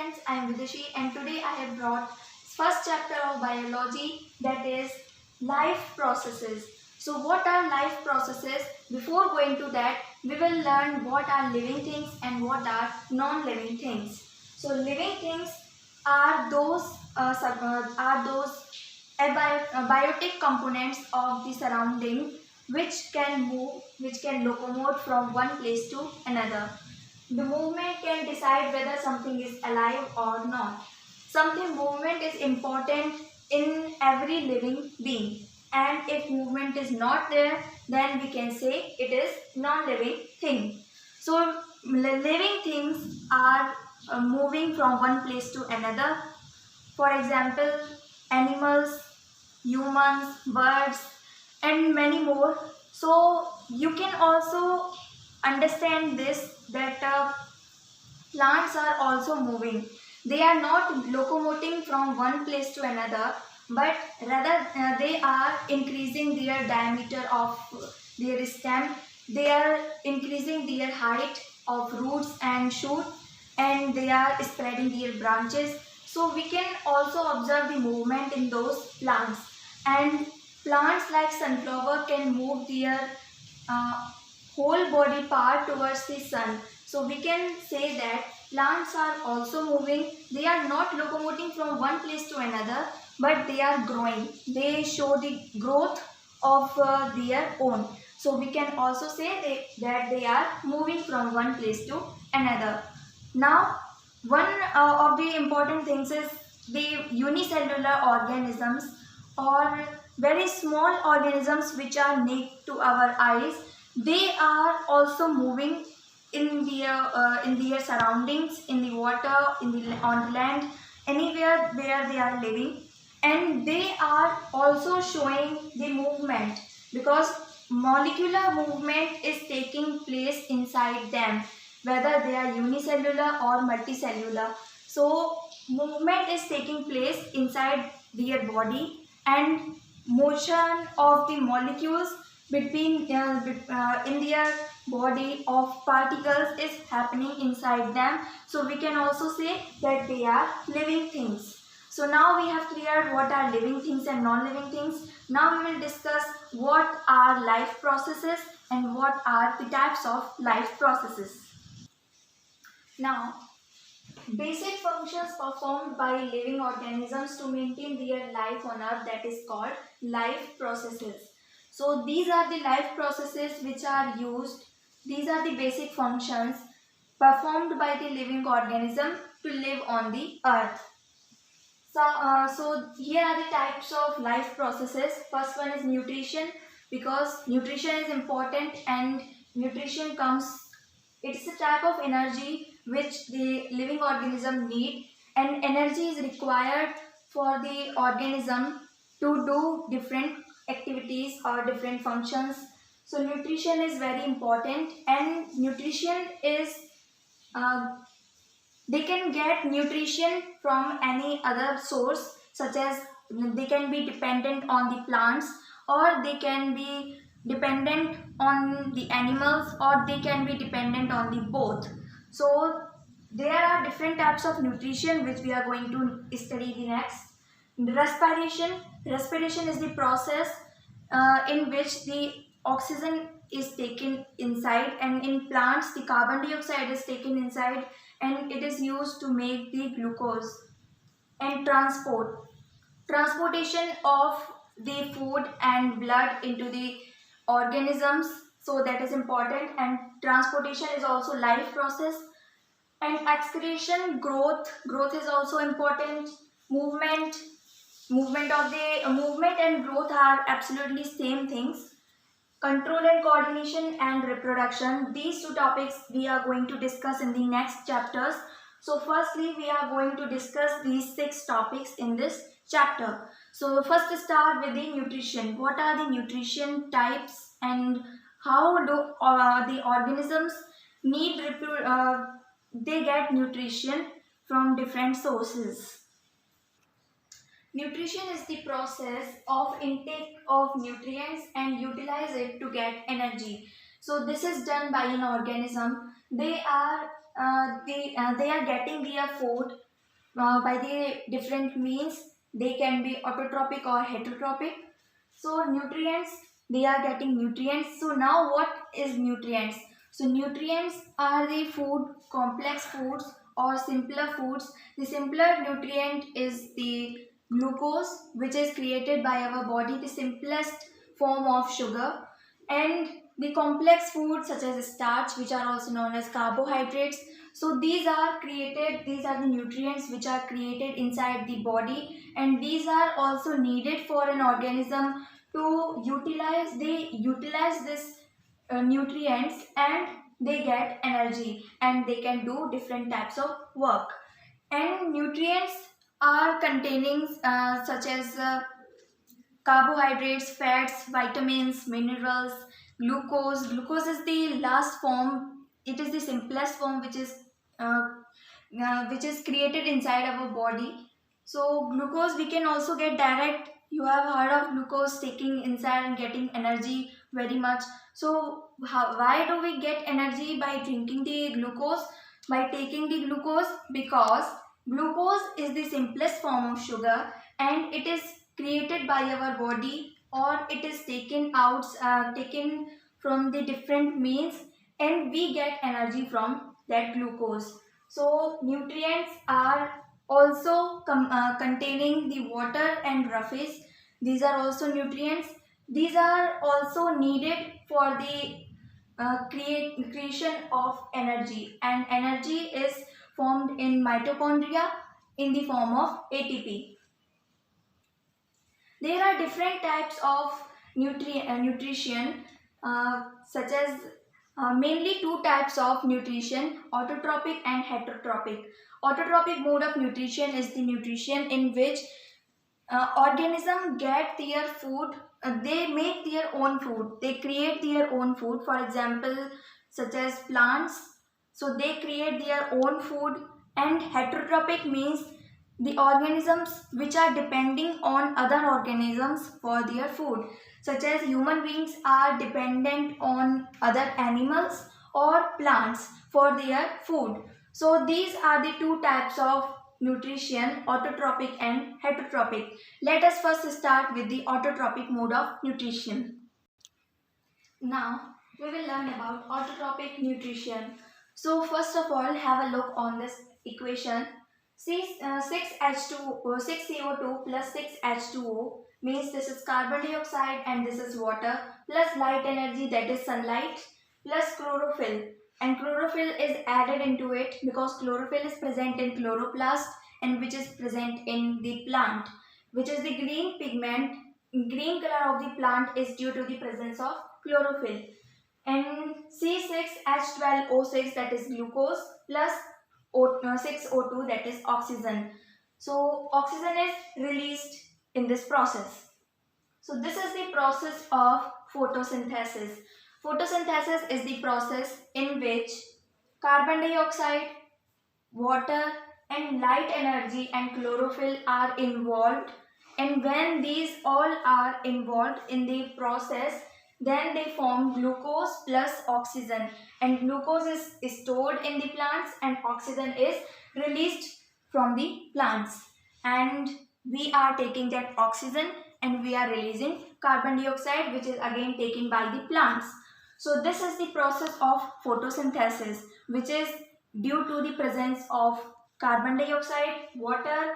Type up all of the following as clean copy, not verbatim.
friends, I am Vidushi and today I have brought first chapter of biology, that is life processes. So what are life processes? Before going to that, we will learn what are living things and what are non-living things. So living things are those biotic components of the surrounding which can move, which can locomote from one place to another. The movement can decide whether something is alive or not. Something movement is important in every living being, and if movement is not there, then we can say it is non-living thing. So living things are moving from one place to another. For example, animals, humans, birds, and many more. So you can also understand this that plants are also moving. They are not locomoting from one place to another, but rather they are increasing their diameter of their stem. They are increasing their height of roots and shoot, and they are spreading their branches. So we can also observe the movement in those plants. And plants like sunflower can move their uh, whole body part towards the sun. So we can say that plants are also moving. They are not locomoting from one place to another, but they are growing. They show the growth of their own. So we can also say that they are moving from one place to another. Now, one of the important things is the unicellular organisms, or very small organisms which are naked to our eyes. They are also moving in their surroundings, in the water, on land, anywhere where they are living, and they are also showing the movement because molecular movement is taking place inside them, whether they are unicellular or multicellular. So movement is taking place inside their body, and motion of the molecules between in their body of particles is happening inside them. So we can also say that they are living things. So now we have cleared what are living things and non-living things. Now we will discuss what are life processes and what are the types of life processes. Now, basic functions performed by living organisms to maintain their life on earth, that is called life processes. So these are the life processes which are used. These are the basic functions performed by the living organism to live on the earth. So here are the types of life processes. First one is nutrition, because nutrition is important, and nutrition comes, it's a type of energy which the living organism need, and energy is required for the organism to do different activities or different functions. So nutrition is very important, and nutrition is uh, they can get nutrition from any other source, such as they can be dependent on the plants, or they can be dependent on the animals, or they can be dependent on the both. So there are different types of nutrition which we are going to study the next. Respiration is the process in which the oxygen is taken inside, and in plants the carbon dioxide is taken inside, and it is used to make the glucose. And transportation of the food and blood into the organisms, so that is important, and transportation is also life process. And excretion, growth is also important. Movement and growth are absolutely same things. Control and coordination and reproduction, these two topics we are going to discuss in the next chapters. So firstly we are going to discuss these 6 topics in this chapter. So first start with the nutrition. What are the nutrition types, and how do the organisms need they get nutrition from different sources. Nutrition is the process of intake of nutrients and utilize it to get energy. So this is done by an organism. They are getting their food by the different means. They can be autotrophic or heterotrophic. So nutrients, they are getting nutrients. So now what is nutrients? So nutrients are the food, complex foods or simpler foods. The simpler nutrient is the glucose, which is created by our body, the simplest form of sugar. And the complex foods such as starch, which are also known as carbohydrates. So these are created, these are the nutrients which are created inside the body, and these are also needed for an organism to utilize. They utilize this nutrients, and they get energy, and they can do different types of work. And nutrients are containing such as carbohydrates, fats, vitamins, minerals, glucose. Glucose is the last form. It is the simplest form uh, which is created inside our body. So glucose we can also get direct. You have heard of glucose taking inside and getting energy very much. So why do we get energy by drinking the glucose? By taking the glucose, because glucose is the simplest form of sugar, and it is created by our body, or it is taken out, taken from the different means, and we get energy from that glucose. So nutrients are also containing the water and roughage. These are also nutrients. These are also needed for the creation of energy, and energy is formed in mitochondria in the form of ATP. There are different types of nutrition, such as mainly two types of nutrition: autotrophic and heterotrophic. Autotrophic mode of nutrition is the nutrition in which organism get their food, they make their own food, they create their own food. For example, such as plants, so they create their own food. And heterotrophic means the organisms which are depending on other organisms for their food, such as human beings are dependent on other animals or plants for their food. So these are the two types of nutrition: autotrophic and heterotrophic. Let us first start with the autotrophic mode of nutrition. Now we will learn about autotrophic nutrition. So first of all, have a look on this equation. 6H2, 6CO2 plus 6H2O means this is carbon dioxide and this is water, plus light energy, that is sunlight, plus chlorophyll. And chlorophyll is added into it because chlorophyll is present in chloroplast, and which is present in the plant, which is the green pigment. Green color of the plant is due to the presence of chlorophyll. And C6H12O6, that is glucose, plus 6O2, that is oxygen. So oxygen is released in this process. So this is the process of photosynthesis. Photosynthesis is the process in which carbon dioxide, water and light energy and chlorophyll are involved, and when these all are involved in the process, then they form glucose plus oxygen, and glucose is stored in the plants and oxygen is released from the plants, and we are taking that oxygen and we are releasing carbon dioxide, which is again taken by the plants. So this is the process of photosynthesis, which is due to the presence of carbon dioxide, water,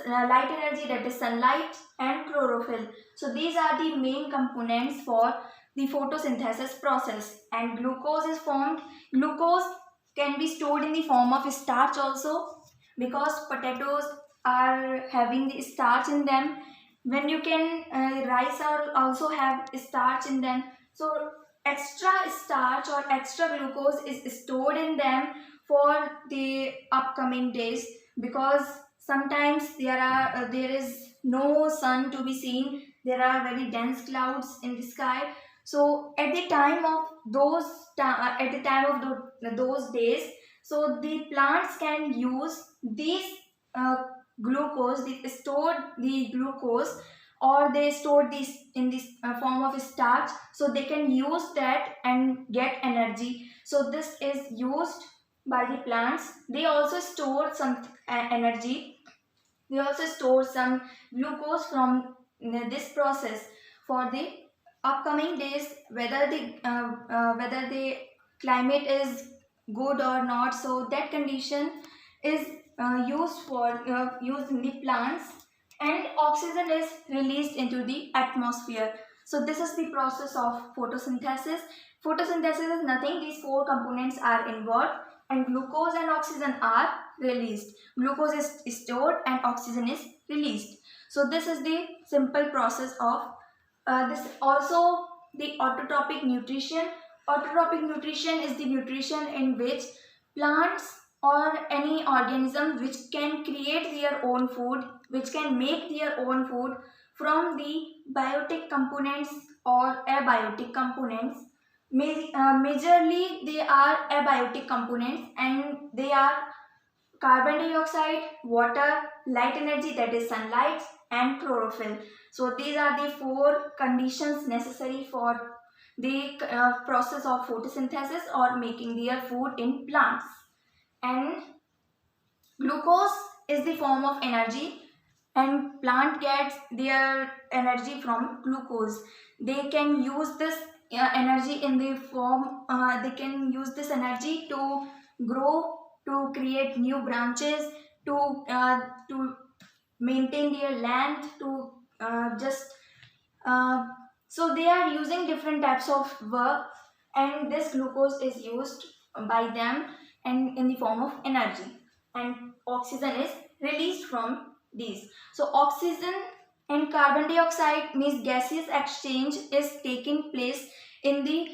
light energy, that is sunlight, and chlorophyll. So these are the main components for the photosynthesis process, and glucose is formed. Glucose can be stored in the form of starch also, because potatoes are having the starch in them. When you can rice are also have starch in them. So extra starch or extra glucose is stored in them for the upcoming days, because sometimes there is no sun to be seen, there are very dense clouds in the sky. So at the time of those days, so the plants can use these uh, glucose, they stored the glucose, or they stored this in this form of starch, so they can use that and get energy. So this is used by the plants. They also store some energy They also store some glucose from this process for the upcoming days, whether the climate is good or not. So that condition is used in the plants, and oxygen is released into the atmosphere. So this is the process of photosynthesis. Photosynthesis is nothing, these four components are involved, and glucose and oxygen are released. Glucose is stored and oxygen is released. So this is the simple process of this. Also, the autotrophic nutrition. Autotrophic nutrition is the nutrition in which plants or any organism which can create their own food, which can make their own food from the biotic components or abiotic components. Majorly they are abiotic components, and they are carbon dioxide, water, light energy, that is sunlight, and chlorophyll. So these are the four conditions necessary for the process of photosynthesis or making their food in plants. And glucose is the form of energy, and plant gets their energy from glucose. They can use this energy in the form, they can use this energy to grow, to create new branches, to maintain their land, to just so they are using different types of work, and this glucose is used by them and in the form of energy, and oxygen is released from these. So oxygen and carbon dioxide means gaseous exchange is taking place in the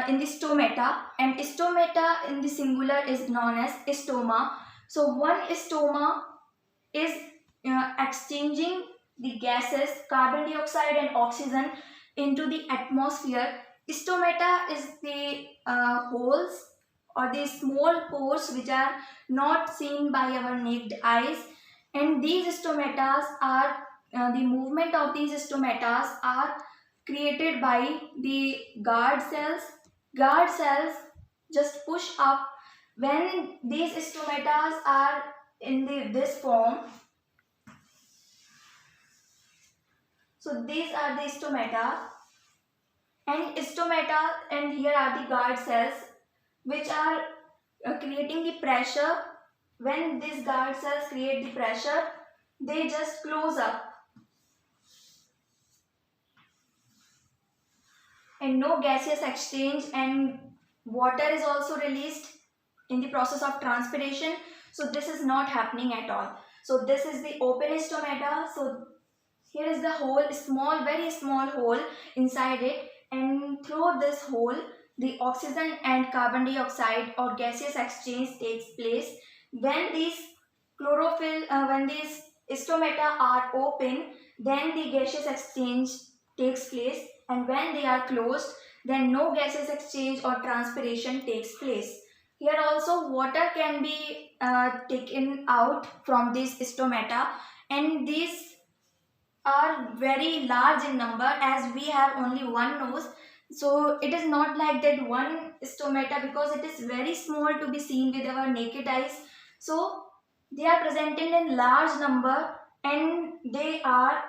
in the stomata, and stomata in the singular is known as stoma. So one stoma is exchanging the gases carbon dioxide and oxygen into the atmosphere. Stomata is the holes or the small pores which are not seen by our naked eyes, and these stomatas are the movement of these stomatas are created by the guard cells. Guard cells just push up when these stomatas are in this form. So these are the stomata, and here are the guard cells which are creating the pressure. When these guard cells create the pressure, they just close up, and no gaseous exchange, and water is also released in the process of transpiration. So this is not happening at all. So this is the open stomata. So here is the hole, small, very small hole inside it, and through this hole the oxygen and carbon dioxide or gaseous exchange takes place. When these when these stomata are open, then the gaseous exchange takes place, and when they are closed, then no gaseous exchange or transpiration takes place. Here also water can be taken out from these stomata, and these are very large in number as we have only one nose. So it is not like that one stomata, because it is very small to be seen with our naked eyes. So they are presented in large number, and they are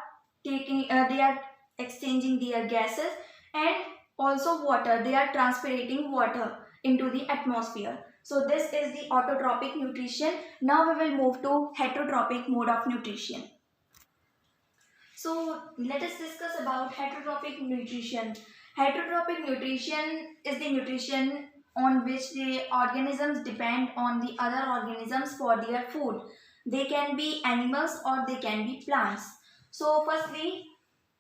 they are exchanging their gases, and also water, they are transpirating water into the atmosphere. So this is the autotrophic nutrition. Now we will move to heterotrophic mode of nutrition. So let us discuss about heterotrophic nutrition. Heterotrophic nutrition is the nutrition on which the organisms depend on the other organisms for their food. They can be animals or they can be plants. So firstly,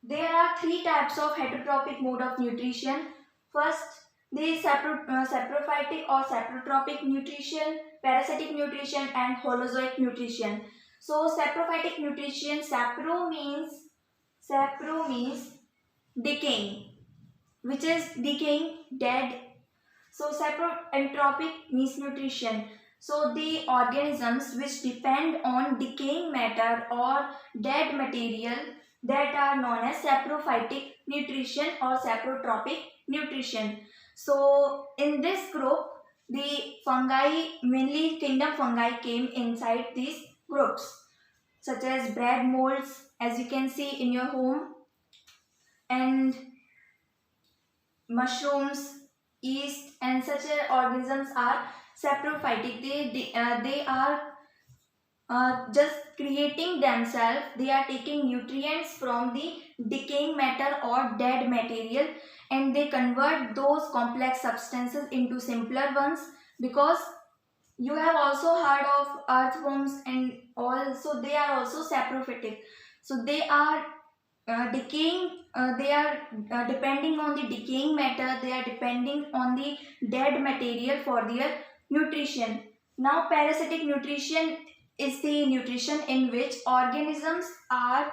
there are three types of heterotrophic mode of nutrition. First, the saprophytic or saprotrophic nutrition, parasitic nutrition, and holozoic nutrition. So saprophytic nutrition, sapro means decaying, which is decaying, dead. So saproentropic means nutrition. So the organisms which depend on decaying matter or dead material, that are known as saprophytic nutrition or saprotrophic nutrition. So in this group, the fungi, mainly kingdom fungi, came inside these groups. such as bread molds, as you can see in your home, and mushrooms, yeast, and such organisms are saprophytic. They are just creating themselves. They are taking nutrients from the decaying matter or dead material, and they convert those complex substances into simpler ones. Because you have also heard of earthworms and all, so they are also saprophytic. So they are decaying, they are depending on the decaying matter, they are depending on the dead material for their nutrition. Now parasitic nutrition is the nutrition in which organisms are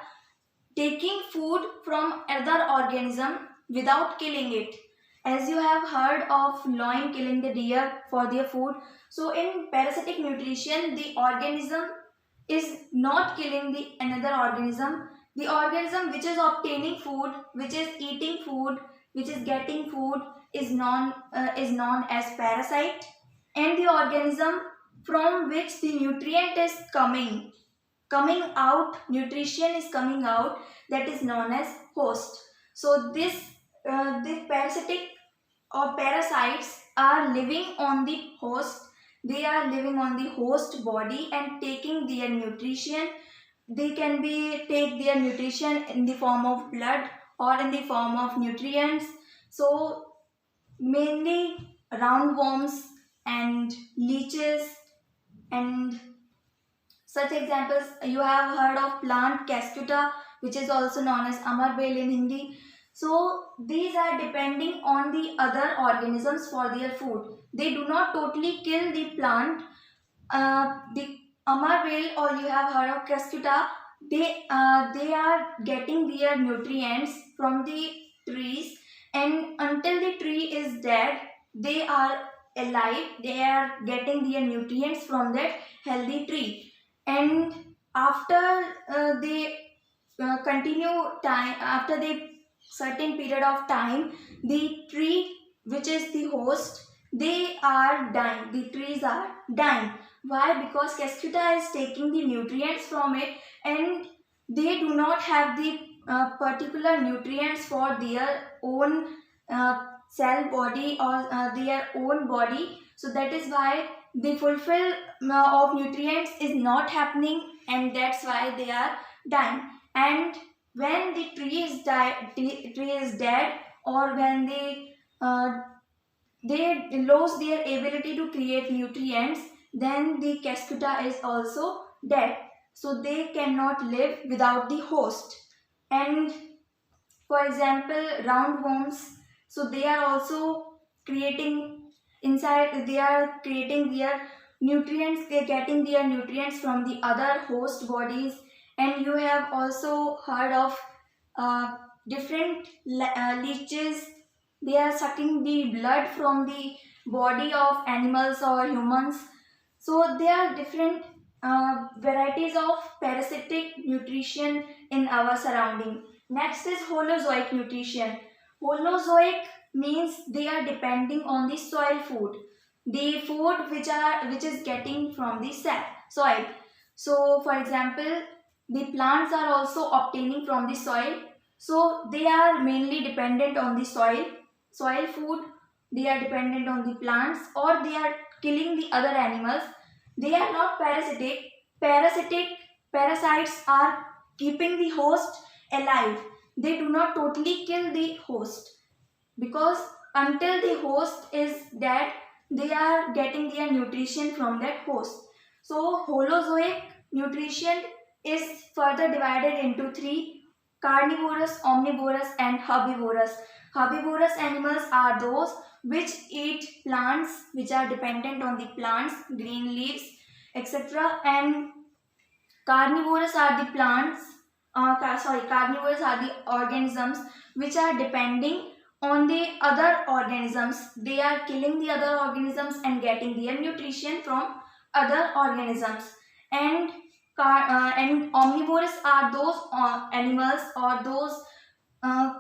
taking food from other organism without killing it. As you have heard of lion killing the deer for their food, so in parasitic nutrition the organism is not killing the another organism. The organism which is obtaining food, which is eating food, which is getting food is known as parasite, and the organism from which the nutrient is coming out, nutrition is coming out, that is known as host. So this parasitic or parasites are living on the host. They are living on the host body and taking their nutrition. They can be take their nutrition in the form of blood or in the form of nutrients. So mainly roundworms and leeches, and such examples. You have heard of plant Cascuta, which is also known as Amar Bale in Hindi. So these are depending on the other organisms for their food. They do not totally kill the plant. The Amar Bale, or you have heard of Cascuta, they are getting their nutrients from the trees, and until the tree is dead, they are alive. They are getting their nutrients from that healthy tree, and after they continue time, after the certain period of time, the tree which is the host, they are dying, the trees are dying. Why? Because Cascuta is taking the nutrients from it, and they do not have the particular nutrients for their own cell body or their own body. So that is why the fulfill of nutrients is not happening, and that's why they are dying. And when the tree is dead, or when they lose their ability to create nutrients, then the Cascuta is also dead. So they cannot live without the host. And for example, roundworms, so they are also creating inside, they are creating their nutrients, they are getting their nutrients from the other host bodies. And you have also heard of uh, different leeches. They are sucking the blood from the body of animals or humans. So there are different varieties of parasitic nutrition in our surrounding. Next is holozoic nutrition. Holozoic means they are depending on the soil food, the food which is getting from the soil. So for example, the plants are also obtaining from the soil. So they are mainly dependent on the soil food. They are dependent on the plants, or they are killing the other animals. They are not parasitic. Parasitic parasites are keeping the host alive. They do not totally kill the host, because until the host is dead, they are getting their nutrition from that host. So holozoic nutrition is further divided into three: carnivorous, omnivorous, and herbivorous. Herbivorous animals are those which eat plants, which are dependent on the plants, green leaves, etc. And carnivorous are the carnivorous are the organisms which are depending on the other organisms. They are killing the other organisms and getting their nutrition from other organisms. And and omnivorous are those animals or those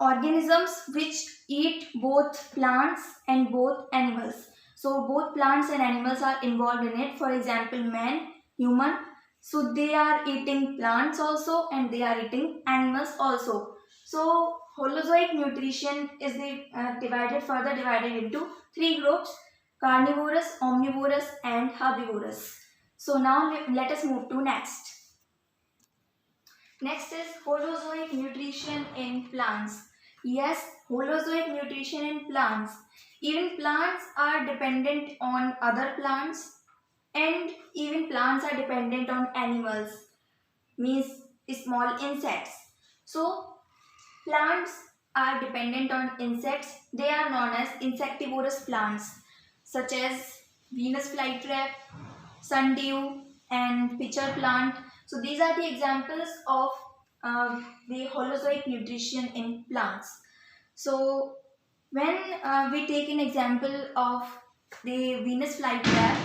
organisms which eat both plants and both animals. So both plants and animals are involved in it. For example, man, human, So they are eating plants also and they are eating animals also. So holozoic nutrition is further divided into three groups: carnivorous, omnivorous and herbivorous. So now let us move to next. Next is holozoic nutrition in plants. Yes, holozoic nutrition in plants. Even plants are dependent on other plants, and even plants are dependent on animals, means small insects. So plants are dependent on insects. They are known as insectivorous plants, such as Venus flytrap, sundew, and pitcher plant. So these are the examples of the holozoic nutrition in plants. So when we take an example of the Venus flytrap,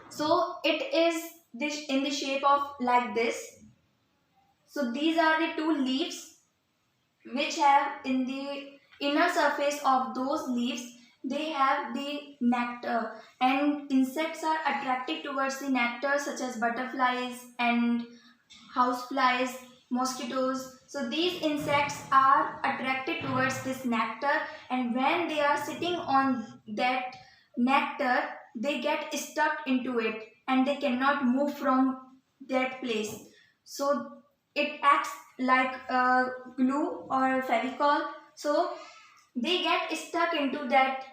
so it is this in the shape of like this. So these are the two leaves which have in the inner surface of those leaves, they have the nectar, and insects are attracted towards the nectar, such as butterflies and houseflies, mosquitoes. So these insects are attracted towards this nectar, and when they are sitting on that nectar, they get stuck into it and they cannot move from that place. So it acts like a glue or fevicol. So they get stuck into that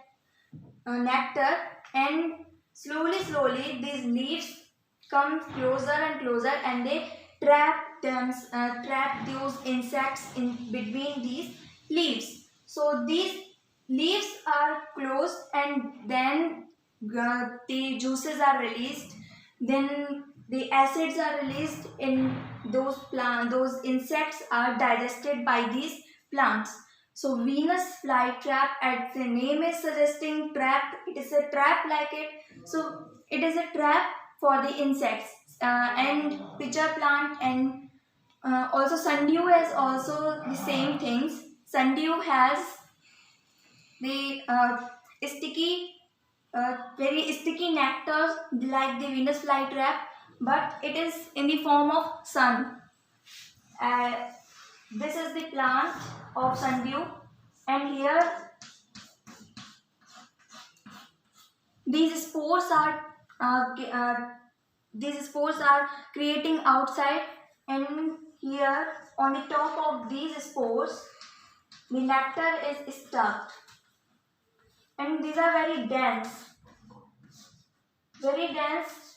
nectar, and slowly these leaves come closer and closer, and they trap those insects in between these leaves. So these leaves are closed, and then the juices are released, then the acids are released in those insects are digested by these plants. So Venus flytrap, as the name is suggesting, trap. It is a trap like it. So it is a trap for the insects, and pitcher plant, and also sundew has also the same things. Sundew has the sticky, very sticky nectar like the Venus flytrap, but it is in the form of sun. Uh, this is the plant of sundew, and here these spores are uh, uh, these spores are creating outside, and here on the top of these spores the nectar is stuck, and these are very dense,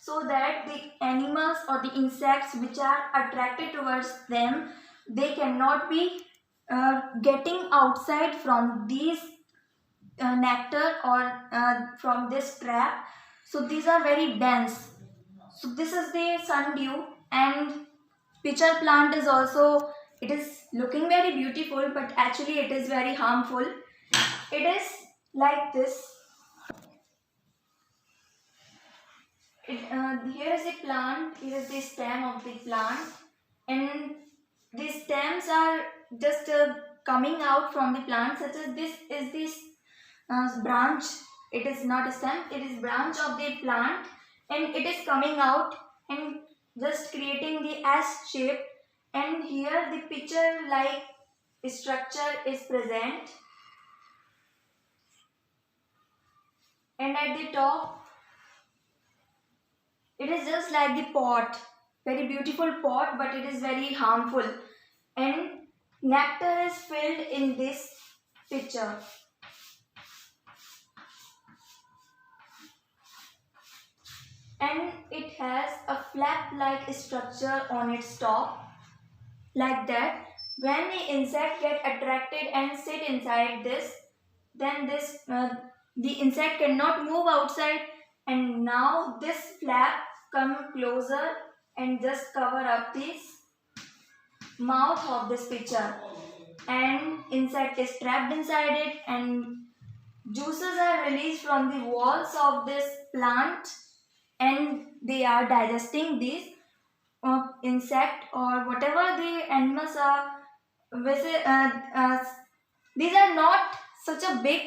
so that the animals or the insects which are attracted towards them, they cannot be getting outside from these nectar or from this trap. So these are very dense. So this is the sundew, and pitcher plant is also, it is looking very beautiful, but actually it is very harmful. It is like this. Here is the plant, here is the stem of the plant, and the stems are just coming out from the plant, such as this is this branch. It is not a stem, it is branch of the plant, and it is coming out and just creating the S shape, and here the pitcher like structure is present, and at the top it is just like the pot, very beautiful pot, but it is very harmful, and nectar is filled in this pitcher. And it has a flap-like structure on its top, like that. When the insect get attracted and sit inside this, then the insect cannot move outside, and now this flap come closer and just cover up this mouth of this pitcher, and insect is trapped inside it, and juices are released from the walls of this plant, and they are digesting this insect or whatever the animals are. These are not such a big,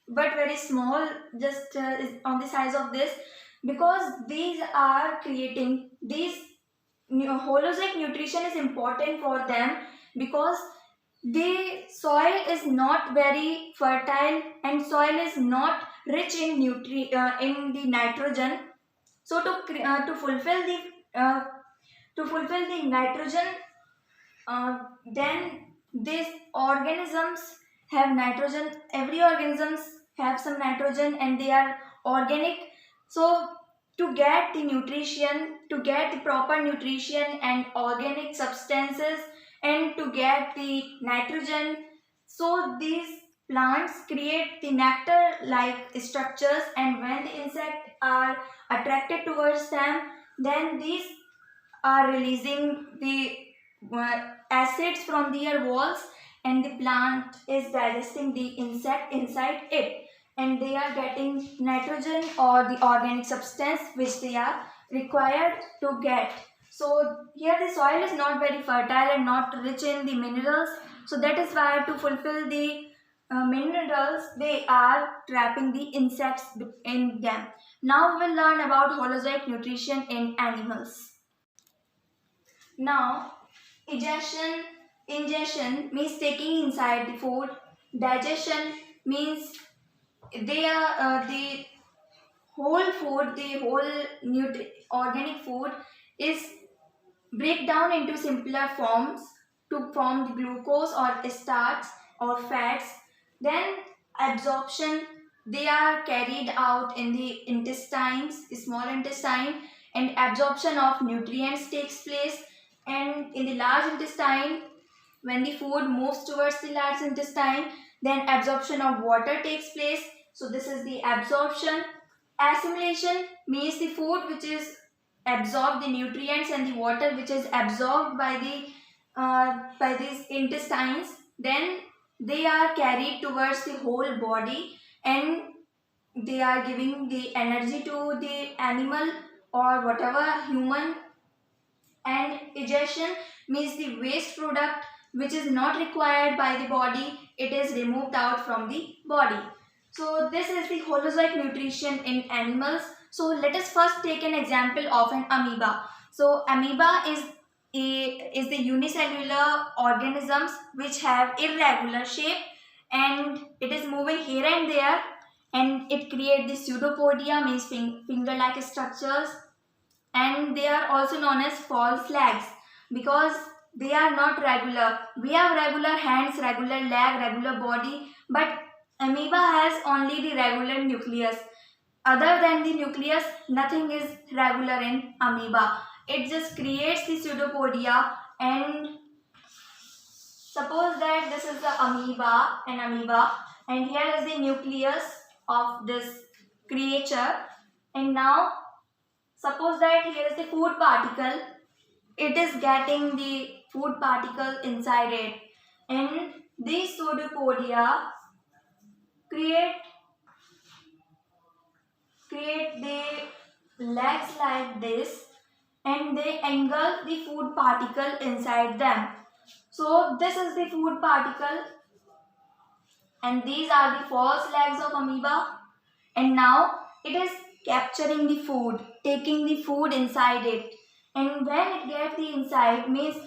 but very small, just is on the size of this, because these are creating, these holozoic nutrition is important for them because the soil is not very fertile and soil is not rich in in the nitrogen. So to fulfill the uh, nitrogen, then these organisms have nitrogen. Every organisms have some nitrogen and they are organic. So to get the nutrition, to get the proper nutrition and organic substances, and to get the nitrogen, so these plants create the nectar like structures, and when the insects are attracted towards them, then these are releasing the acids from their walls, and the plant is digesting the insect inside it, and they are getting nitrogen or the organic substance which they are required to get. So here the soil is not very fertile and not rich in the minerals, so that is why to fulfill the minerals they are trapping the insects in them. Now we will learn about holozoic nutrition in animals. Now, ingestion means taking inside the food. Digestion means they are the whole food, the whole organic food is break down into simpler forms to form the glucose or starch or fats. Then absorption, they are carried out in the intestines, small intestine, and absorption of nutrients takes place. And in the large intestine, when the food moves towards the large intestine, then absorption of water takes place. So this is the absorption. Assimilation means the food which is absorbed, the nutrients and the water which is absorbed by these intestines, then they are carried towards the whole body, and they are giving the energy to the animal or whatever human. And egestion means the waste product which is not required by the body, it is removed out from the body. So this is the holozoic nutrition in animals. So let us first take an example of an amoeba. So amoeba is the unicellular organisms which have irregular shape, and it is moving here and there, and it creates the pseudopodia means finger-like structures, and they are also known as false legs because they are not regular. We have regular hands, regular leg, regular body, but amoeba has only the regular nucleus. Other than the nucleus, nothing is regular in amoeba. It just creates the pseudopodia, and suppose that this is the amoeba, and here is the nucleus of this creature, and now suppose that here is the food particle, it is getting the food particle inside it, and these pseudopodia create the legs like this, and they engulf the food particle inside them. So this is the food particle, and these are the false legs of amoeba, and now it is capturing the food, taking the food inside it, and when it gets the inside means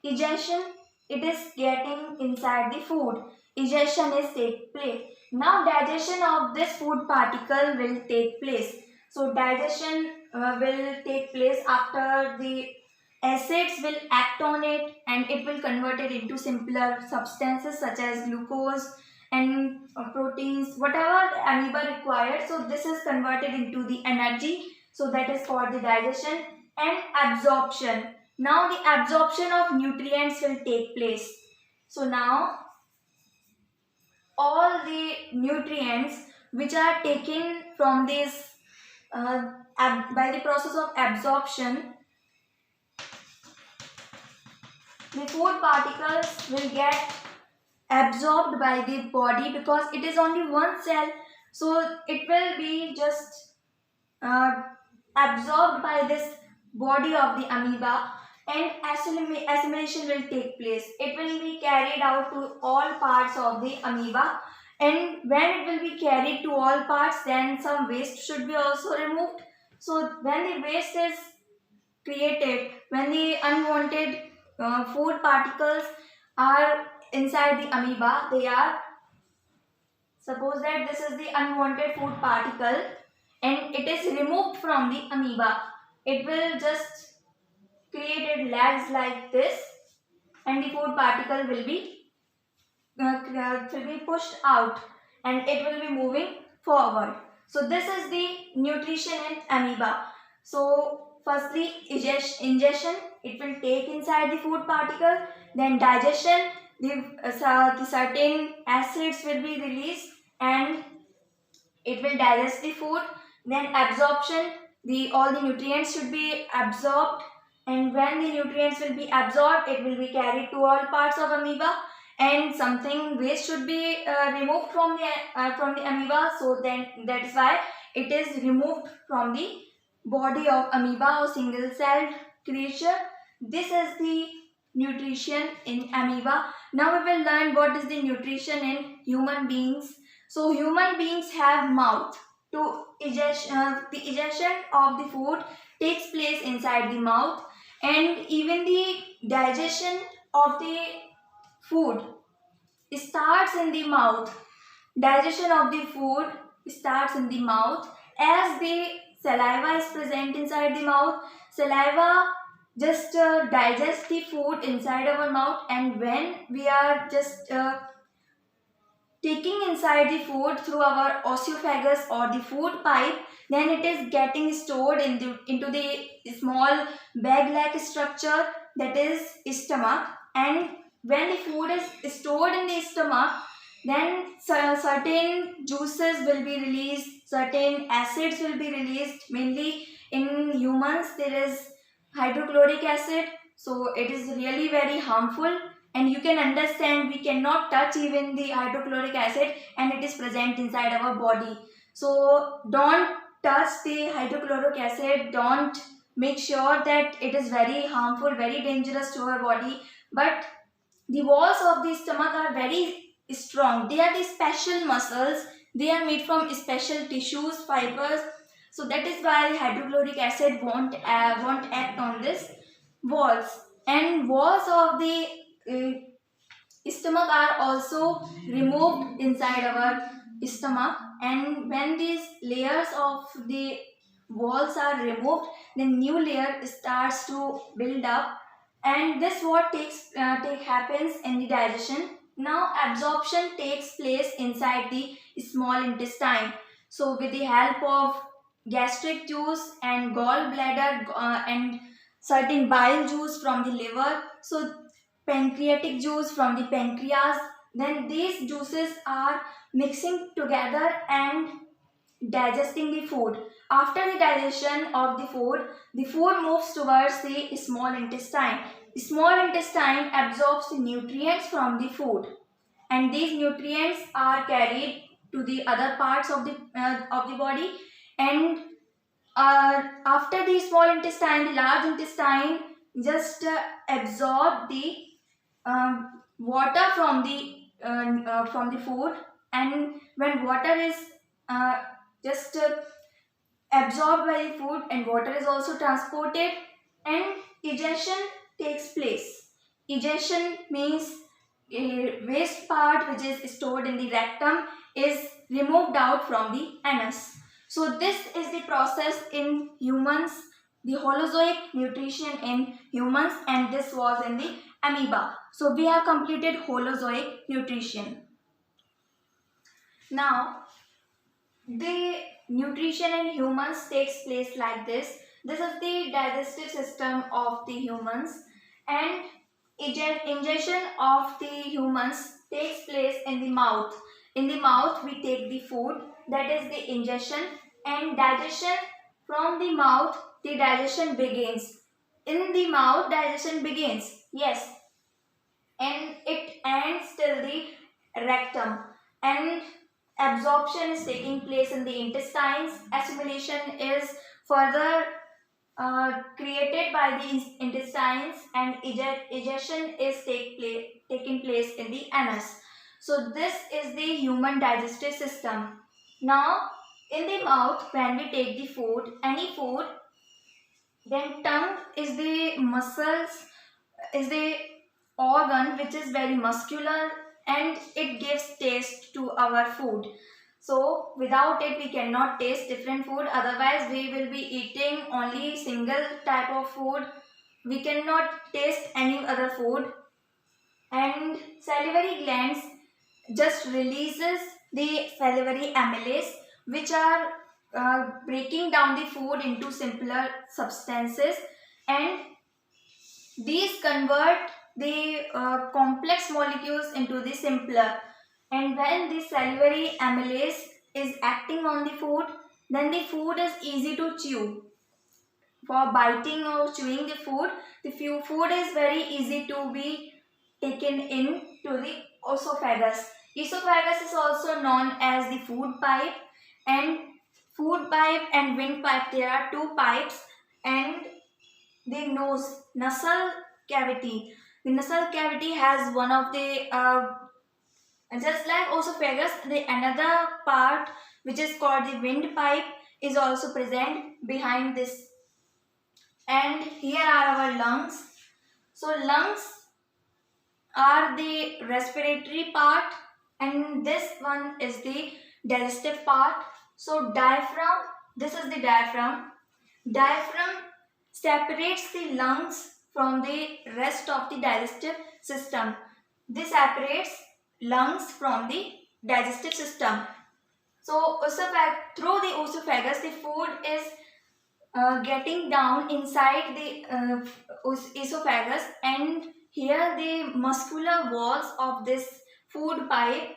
egestion, it is getting inside the food, egestion is take place. Now digestion of this food particle will take place. So digestion will take place after the acids will act on it, and it will convert it into simpler substances such as glucose and proteins, whatever amoeba requires. So this is converted into the energy. So that is for the digestion. And absorption. Now the absorption of nutrients will take place. So now all the nutrients which are taken from this by the process of absorption, the food particles will get absorbed by the body because it is only one cell, so it will be just absorbed by this body of the amoeba, and assimilation will take place. It will be carried out to all parts of the amoeba, and when it will be carried to all parts, then some waste should be also removed. So when the waste is created when the unwanted food particles are inside the amoeba. They are, suppose that this is the unwanted food particle and it is removed from the amoeba. It will just create legs like this, and the food particle will be pushed out and it will be moving forward. So this is the nutrition in amoeba. So firstly ingestion, it will take inside the food particle, then digestion, the certain acids will be released and it will digest the food. Then absorption, the all the nutrients should be absorbed, and when the nutrients will be absorbed, it will be carried to all parts of amoeba, and something waste should be removed from the amoeba. So then that is why it is removed from the body of amoeba or single celled creature. This is the nutrition in amoeba. Now we will learn what is the nutrition in human beings. So human beings have mouth. To the egestion of the food takes place inside the mouth, and even the digestion of the food starts in the mouth. Digestion of the food starts in the mouth as the saliva is present inside the mouth. Saliva just digests the food inside our mouth, and when we are just taking inside the food through our oesophagus or the food pipe, then it is getting stored into the small bag-like structure, that is stomach. And when the food is stored in the stomach, then certain juices will be released, certain acids will be released. Mainly in humans there is hydrochloric acid, so it is really very harmful, and you can understand we cannot touch even the hydrochloric acid and it is present inside our body. So don't touch the hydrochloric acid, don't make sure that it is very harmful, very dangerous to our body. But the walls of the stomach are very strong. They are the special muscles, they are made from special tissues, fibers. So that is why hydrochloric acid won't act on this walls. And walls of the stomach are also removed inside our stomach, and when these layers of the walls are removed, the new layer starts to build up, and this what happens in the digestion. Now absorption takes place inside the small intestine. So with the help of gastric juice and gallbladder and certain bile juice from the liver, so pancreatic juice from the pancreas, then these juices are mixing together and digesting the food. After the digestion of the food moves towards the small intestine. The small intestine absorbs the nutrients from the food, and these nutrients are carried to the other parts of the body. And after the small intestine, the large intestine just absorb the water from the food, and when water is just absorbed by the food and water is also transported, and egestion takes place. Egestion means a waste part which is stored in the rectum is removed out from the anus. So this is the process in humans, the holozoic nutrition in humans, and this was in the amoeba. So we have completed holozoic nutrition. Now the nutrition in humans takes place like this. This is the digestive system of the humans, and ingestion of the humans takes place in the mouth. In the mouth we take the food, that is the ingestion, and digestion from the mouth, the digestion begins. In the mouth digestion begins, yes, and it ends till the rectum, and absorption is taking place in the intestines. Assimilation is further created by the intestines, and egestion is taking place in the anus. So this is the human digestive system. Now in the mouth, when we take the food, any food, Then tongue is the muscles, is the organ which is very muscular, and it gives taste to our food. So without it we cannot taste different food, otherwise we will be eating only single type of food. We cannot taste any other food. And salivary glands just releases the salivary amylase, which are breaking down the food into simpler substances, and these convert the complex molecules into the simpler. And when the salivary amylase is acting on the food, then the food is easy to chew. For biting or chewing the food is very easy to be taken in to the esophagus. Esophagus is also known as the food pipe, and food pipe and windpipe, there are two pipes. And the nose, nasal cavity. The nasal cavity has one of the just like esophagus, the another part which is called the windpipe is also present behind this. And here are our lungs. So lungs are the respiratory part, and this one is the digestive part. So diaphragm, this is the diaphragm. Diaphragm separates the lungs from the rest of the digestive system. This separates lungs from the digestive system. So through the esophagus, the food is getting down inside the esophagus, and here the muscular walls of this food pipe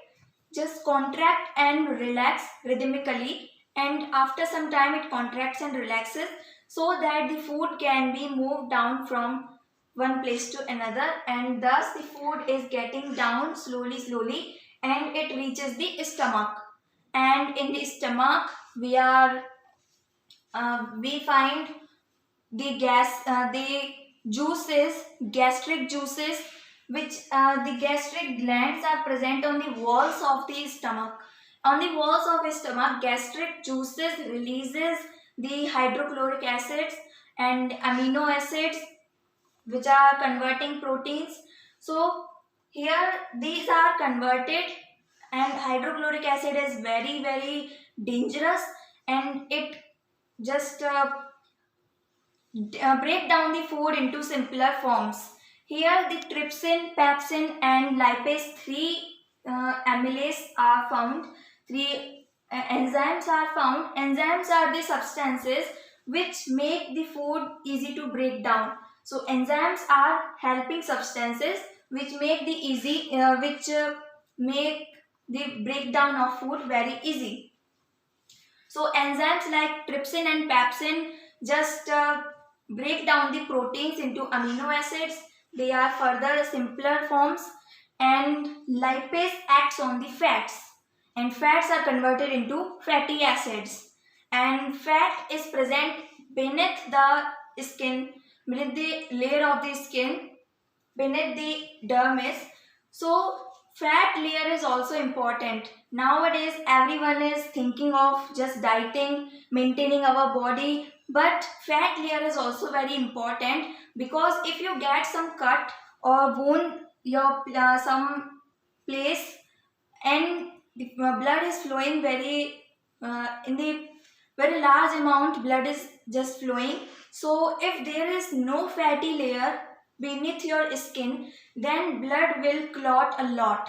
just contract and relax rhythmically, and after some time it contracts and relaxes, so that the food can be moved down from one place to another, and thus the food is getting down slowly and it reaches the stomach. And in the stomach we find the juices, gastric juices, which the gastric glands are present on the walls of the stomach. On the walls of the stomach, gastric juices releases the hydrochloric acids and amino acids, which are converting proteins. So here these are converted, and hydrochloric acid is very dangerous, and it just break down the food into simpler forms. Here the trypsin, pepsin and lipase, three amylase are found. Three enzymes are found. Enzymes are the substances which make the food easy to break down. So enzymes are helping substances which make the make the breakdown of food very easy. So enzymes like trypsin and pepsin just break down the proteins into amino acids. They are further simpler forms, and lipase acts on the fats, and fats are converted into fatty acids. And fat is present beneath the skin, beneath the layer of the skin, beneath the dermis. So fat layer is also important. Nowadays everyone is thinking of just dieting, maintaining our body, but fat layer is also very important, because if you get some cut or wound your some place, and the blood is flowing very in the very large amount, blood is just flowing. So if there is no fatty layer beneath your skin, then blood will clot a lot,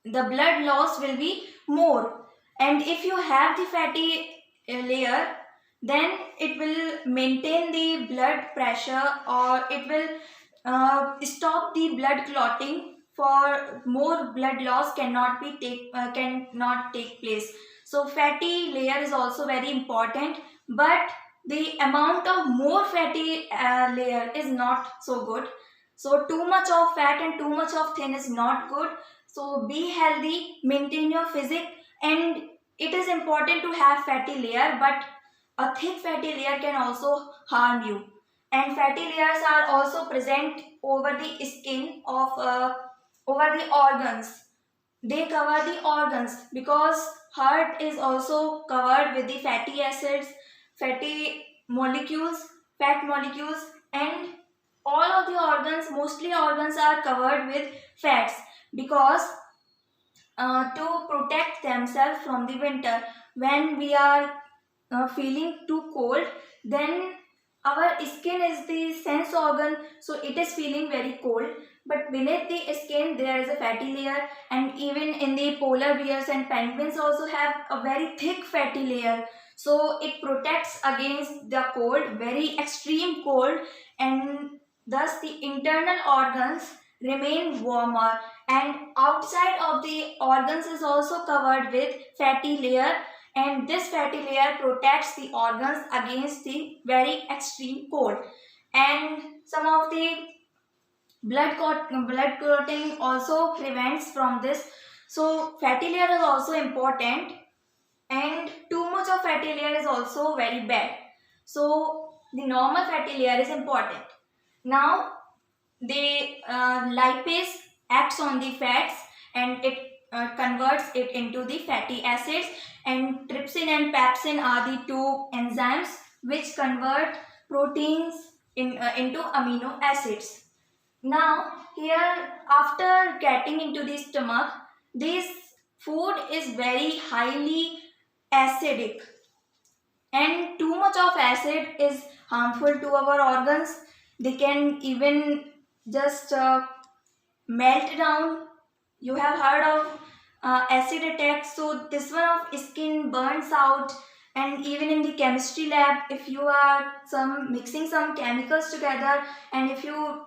the blood loss will be more. And if you have the fatty layer, then it will maintain the blood pressure, or it will stop the blood clotting. For more blood loss cannot take place. So fatty layer is also very important, but the amount of more fatty layer is not so good. So too much of fat and too much of thin is not good. So be healthy, maintain your physique, and it is important to have fatty layer, but a thick fatty layer can also harm you. And fatty layers are also present over the skin of over the organs. They cover the organs, because heart is also covered with the fatty acids, fatty molecules. fat molecules, and all of the organs, mostly organs are covered with fats because to protect themselves from the winter. When we are feeling too cold, then our skin is the sense organ, so it is feeling very cold, but beneath the skin there is a fatty layer, and even in the polar bears and penguins also have a very thick fatty layer, so it protects against the cold, very extreme cold, and thus the internal organs remain warmer, and outside of the organs is also covered with fatty layer, and this fatty layer protects the organs against the very extreme cold. And some of the blood clotting also prevents from this, so fatty layer is also important, and too much of fatty layer is also very bad, so the normal fatty layer is important. Now the lipase acts on the fats, and it converts it into the fatty acids, and trypsin and pepsin are the two enzymes which convert proteins into amino acids. Now here, after getting into the stomach, this food is very highly acidic, and too much of acid is harmful to our organs. They can even just melt down. You have heard of acid attacks, so this one of skin burns out. And even in the chemistry lab, if you are some mixing some chemicals together, and if you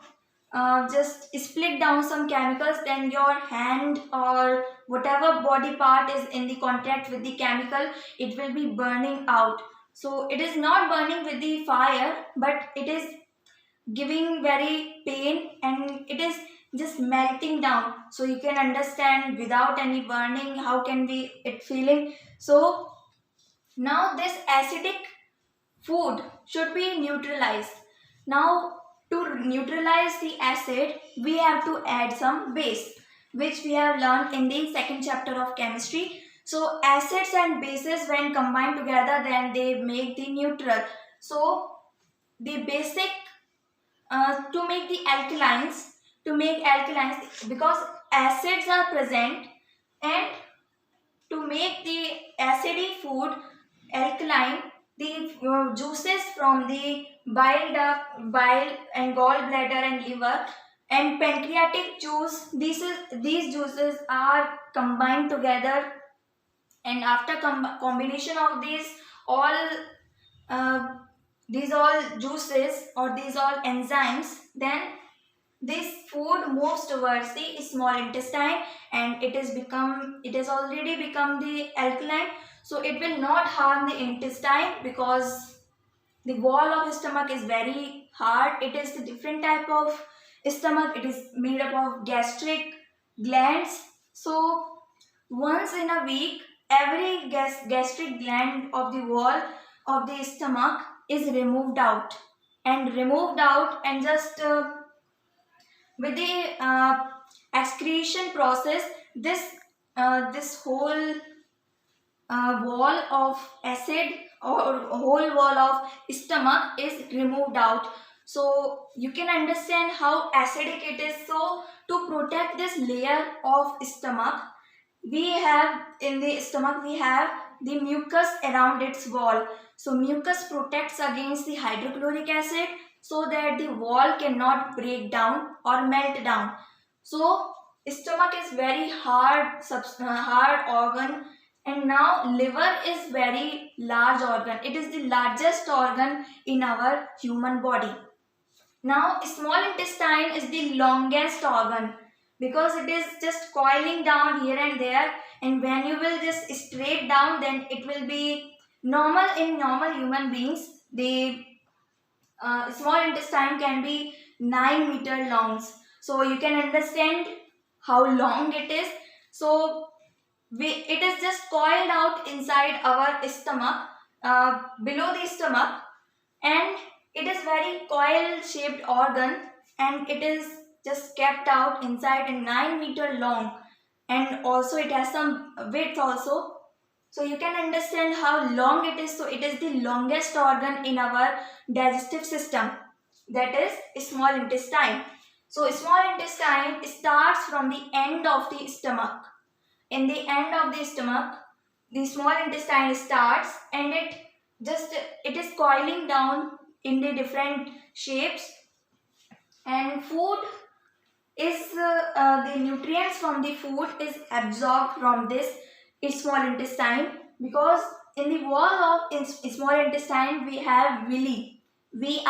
just split down some chemicals, then your hand or whatever body part is in the contact with the chemical, it will be burning out. So it is not burning with the fire, but it is giving very pain, and it is just melting down, so you can understand without any burning how can be it feeling. So now this acidic food should be neutralized. Now to neutralize the acid, we have to add some base, which we have learned in the second chapter of chemistry. So acids and bases when combined together, then they make the neutral. So the basic to make alkalines, because acids are present, and to make the acidic food alkaline, the juices from the bile duct, bile and gallbladder and liver and pancreatic juice, these juices are combined together, and after combination of all uh, these all juices or these all enzymes, then this food moves towards the small intestine, and it has already become the alkaline, so it will not harm the intestine because the wall of stomach is very hard. It is a different type of stomach. It is made up of gastric glands. So once in a week, every gastric gland of the wall of the stomach is removed out, and just with the excretion process, this whole wall of acid or whole wall of stomach is removed out. So you can understand how acidic it is. So to protect this layer of stomach, we have in the stomach, we have the mucus around its wall. So mucus protects against the hydrochloric acid, so that the wall cannot break down or melt down. So stomach is very hard organ, and now liver is very large organ. It is the largest organ in our human body. Now small intestine is the longest organ, because it is just coiling down here and there, and when you will just straight down, then it will be normal. In normal human beings, the small intestine can be 9-meter long, so you can understand how long it is. So it is just coiled out inside our stomach, below the stomach, and it is very coil shaped organ, and it is just kept out inside and 9-meter long, and also it has some width also. So you can understand how long it is. So it is the longest organ in our digestive system, that is small intestine. So small intestine starts from the end of the stomach. In the end of the stomach, the small intestine starts, and it is coiling down in the different shapes, and food is the nutrients from the food is absorbed from this small intestine, because in the wall of small intestine we have villi, villi.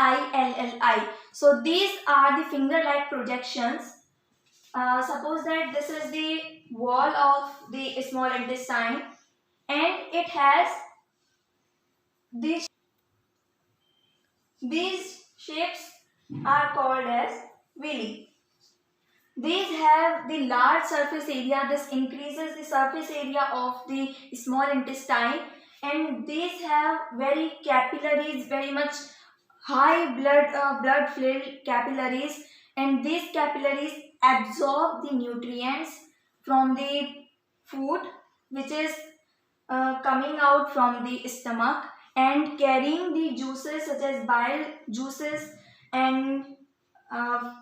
So these are the finger like projections. Suppose that this is the wall of the small intestine, and it has these shapes are called as villi. These have the large surface area. This increases the surface area of the small intestine, and these have very capillaries, very much high blood filled capillaries, and these capillaries absorb the nutrients from the food which is coming out from the stomach, and carrying the juices such as bile juices, and uh,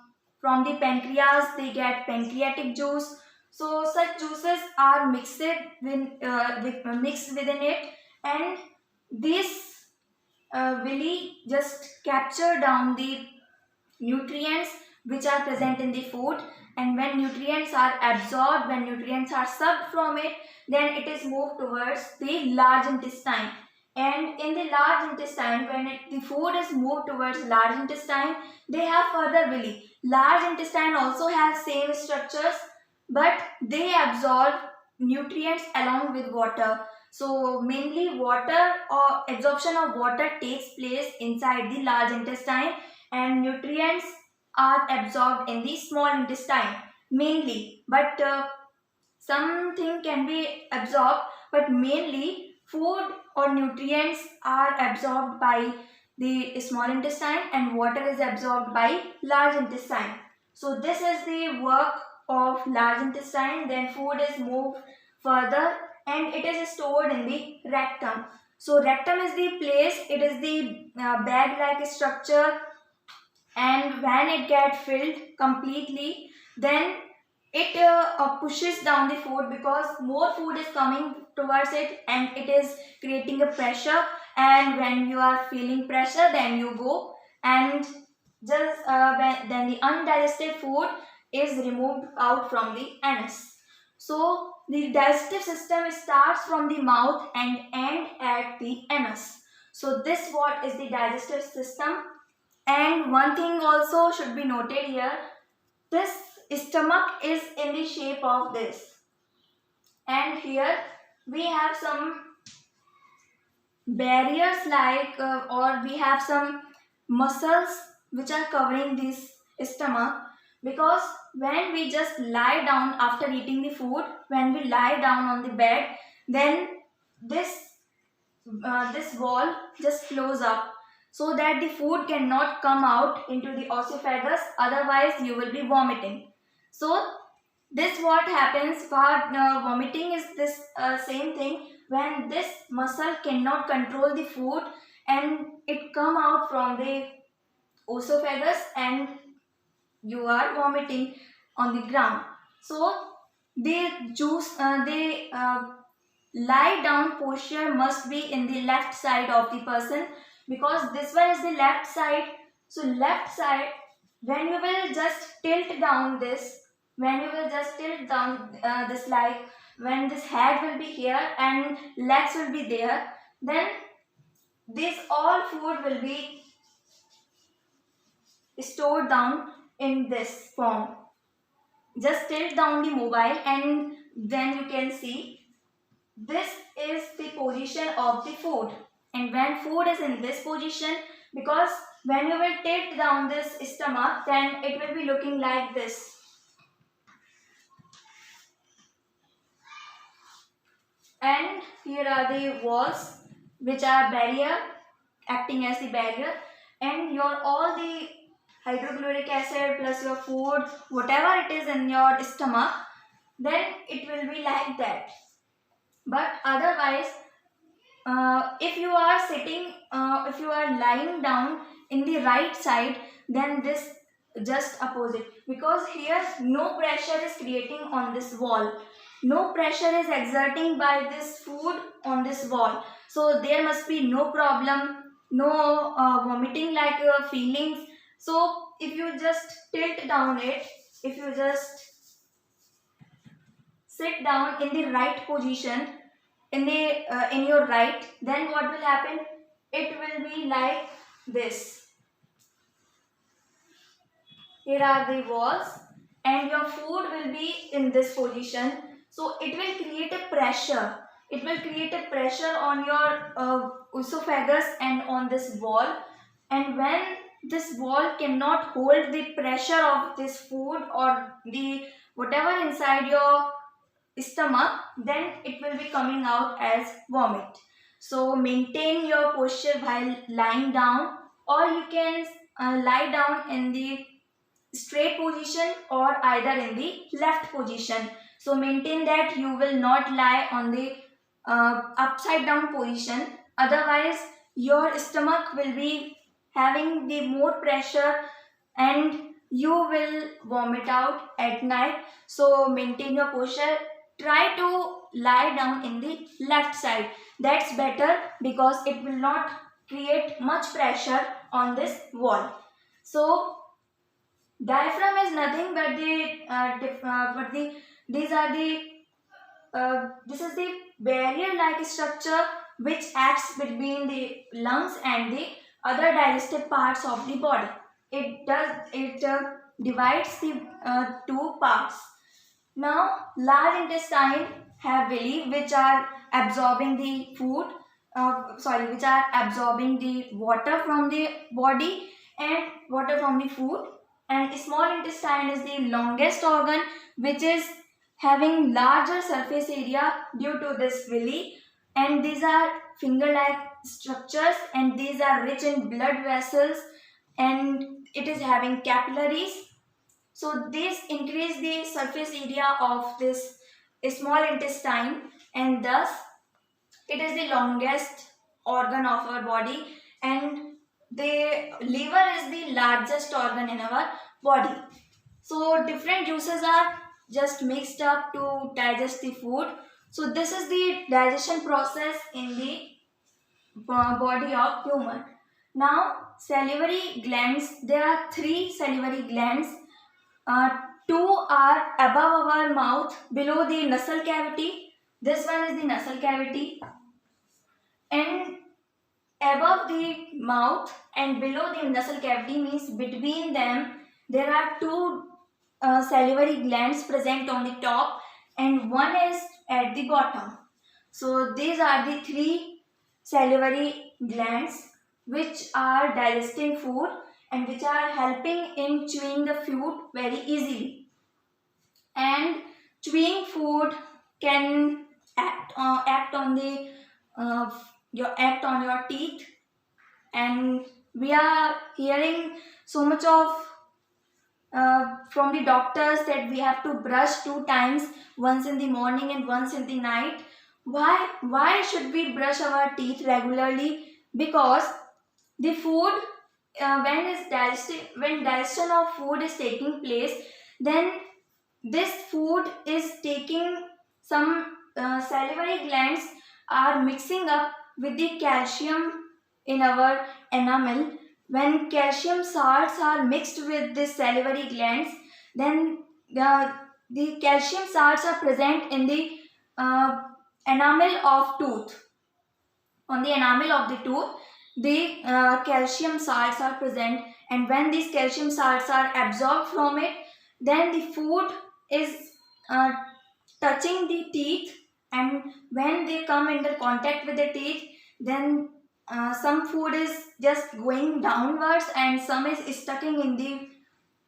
from the pancreas they get pancreatic juice. So such juices are mixed within it, and this villi just capture down the nutrients which are present in the food, and when nutrients are absorbed, when nutrients are sucked from it, then it is moved towards the large intestine. And in the large intestine, when the food is moved towards large intestine, they have further villi. Large intestine also has same structures, but they absorb nutrients along with water. So mainly water or absorption of water takes place inside the large intestine, and nutrients are absorbed in the small intestine mainly, but something can be absorbed, but mainly food or nutrients are absorbed by the small intestine, and water is absorbed by large intestine. So this is the work of large intestine. Then food is moved further, and it is stored in the rectum. So rectum is the place, it is the bag like structure, and when it gets filled completely, then it pushes down the food, because more food is coming towards it, and it is creating a pressure, and when you are feeling pressure, then you go and just then the undigested food is removed out from the anus. So the digestive system starts from the mouth and end at the anus. So this what is the digestive system. And one thing also should be noted here, this stomach is in the shape of this, and here we have some barriers like or we have some muscles which are covering this stomach, because when we just lie down after eating the food, when we lie down on the bed, then this this wall just flows up, so that the food cannot come out into the esophagus, otherwise you will be vomiting. So this what happens for vomiting is this same thing, when this muscle cannot control the food and it come out from the esophagus, and you are vomiting on the ground. So the lie down posture must be in the left side of the person, because this one is the left side. So left side, when you will just tilt down this, when you will just tilt down this, like when this head will be here and legs will be there, then this all food will be stored down in this form. Just tilt down the mobile, and then you can see this is the position of the food. And when food is in this position, because when you will tilt down this stomach, then it will be looking like this. And here are the walls which are barrier, acting as the barrier, and your all the hydrochloric acid plus your food, whatever it is in your stomach, then it will be like that. But otherwise, if you are sitting, if you are lying down in the right side, then this just opposite, because here no pressure is creating on this wall, no pressure is exerting by this food on this wall, so there must be no problem, no vomiting like feelings. So if you just tilt down it, if you just sit down in the right position, in your right, then what will happen, it will be like this. Here are the walls and your food will be in this position, so it will create a pressure, it will create a pressure on your esophagus and on this wall. And when this wall cannot hold the pressure of this food or the whatever inside your stomach, then it will be coming out as vomit. So maintain your posture while lying down, or you can lie down in the straight position or either in the left position. So maintain that you will not lie on the upside down position, otherwise your stomach will be having the more pressure and you will vomit out at night. So maintain your posture, try to lie down in the left side, that's better because it will not create much pressure on this wall. So diaphragm is nothing but these are the this is the barrier like structure which acts between the lungs and the other digestive parts of the body. It divides the two parts. Now large intestine have villi which are absorbing the food, which are absorbing the water from the body and water from the food. And small intestine is the longest organ which is having larger surface area due to this villi, and these are finger like structures and these are rich in blood vessels and it is having capillaries. So this increase the surface area of this small intestine, and thus it is the longest organ of our body, and the liver is the largest organ in our body. So different juices are just mixed up to digest the food. So this is the digestion process in the body of human. Now salivary glands, there are three salivary glands. uh, Two are above our mouth below the nasal cavity. This one is the nasal cavity, and above the mouth and below the nasal cavity means between them there are two salivary glands present on the top and one is at the bottom. So these are the three salivary glands which are digesting food and which are helping in chewing the food very easily. And chewing food can act on the uh, act on your teeth, and we are hearing so much of from the doctors that we have to brush two times, once in the morning and once in the night. Why should we brush our teeth regularly? Because the food, when digestion of food is taking place, then this food is taking some salivary glands are mixing up with the calcium in our enamel. When calcium salts are mixed with the salivary glands, then the calcium salts are present in the uh, enamel of tooth. On the enamel of the tooth, the calcium salts are present, and when these calcium salts are absorbed from it, then the food is uh, touching the teeth, and when they come into contact with the teeth, then some food is just going downwards and some is stucking in the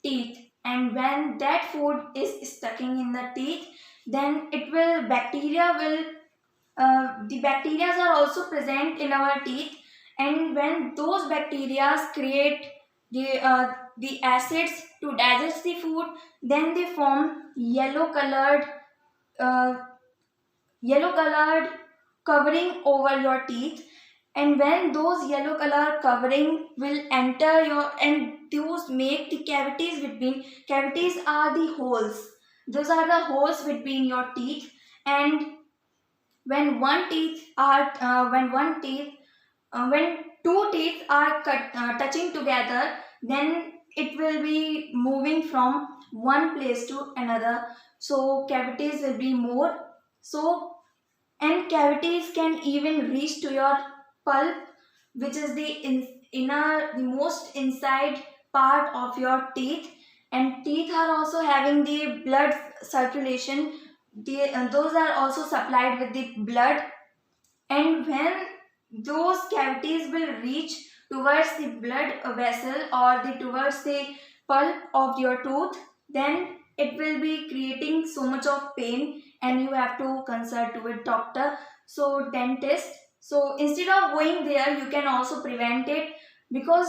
teeth. And when that food is stucking in the teeth, then it will bacteria will the bacteria are also present in our teeth, and when those bacteria create the acids to digest the food, then they form yellow colored uh, yellow colored covering over your teeth, and when those yellow color covering will enter your, and those make the cavities between, cavities are the holes, those are the holes between your teeth. And when one teeth are when two teeth are touching together, then it will be moving from one place to another, so cavities will be more. So, and cavities can even reach to your pulp, which is the inner, the most inside part of your teeth. And teeth are also having the blood circulation, those are also supplied with the blood. And when those cavities will reach towards the blood vessel or the towards the pulp of your tooth, then it will be creating so much of pain, and you have to consult with doctor, so dentist. So instead of going there, you can also prevent it, because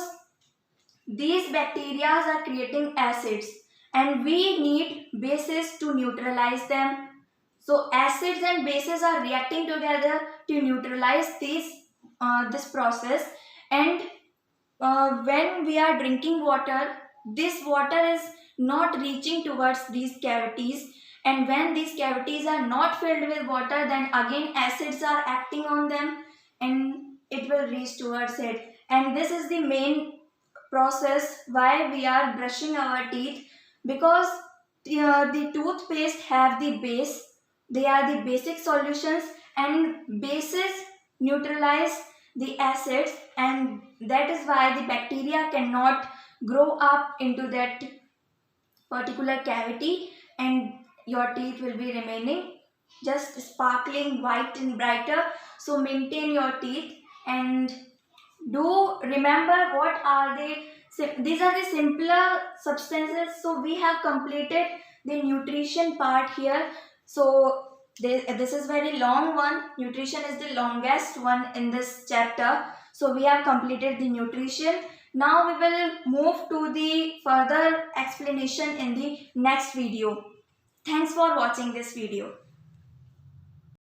these bacteria are creating acids, and we need bases to neutralize them. So acids and bases are reacting together to neutralize this process. And when we are drinking water, this water is not reaching towards these cavities, and when these cavities are not filled with water, then again acids are acting on them, and it will reach towards it. And this is the main process why we are brushing our teeth, because the toothpaste have the base, they are the basic solutions, and bases neutralize the acids, and that is why the bacteria cannot grow up into that particular cavity, and your teeth will be remaining just sparkling white and brighter. So maintain your teeth, and do remember what are the, these are the simpler substances. So we have completed the nutrition part here. So this is very long one, nutrition is the longest one in this chapter. So we have completed the nutrition. Now we will move to the further explanation in the next video. Thanks for watching this video.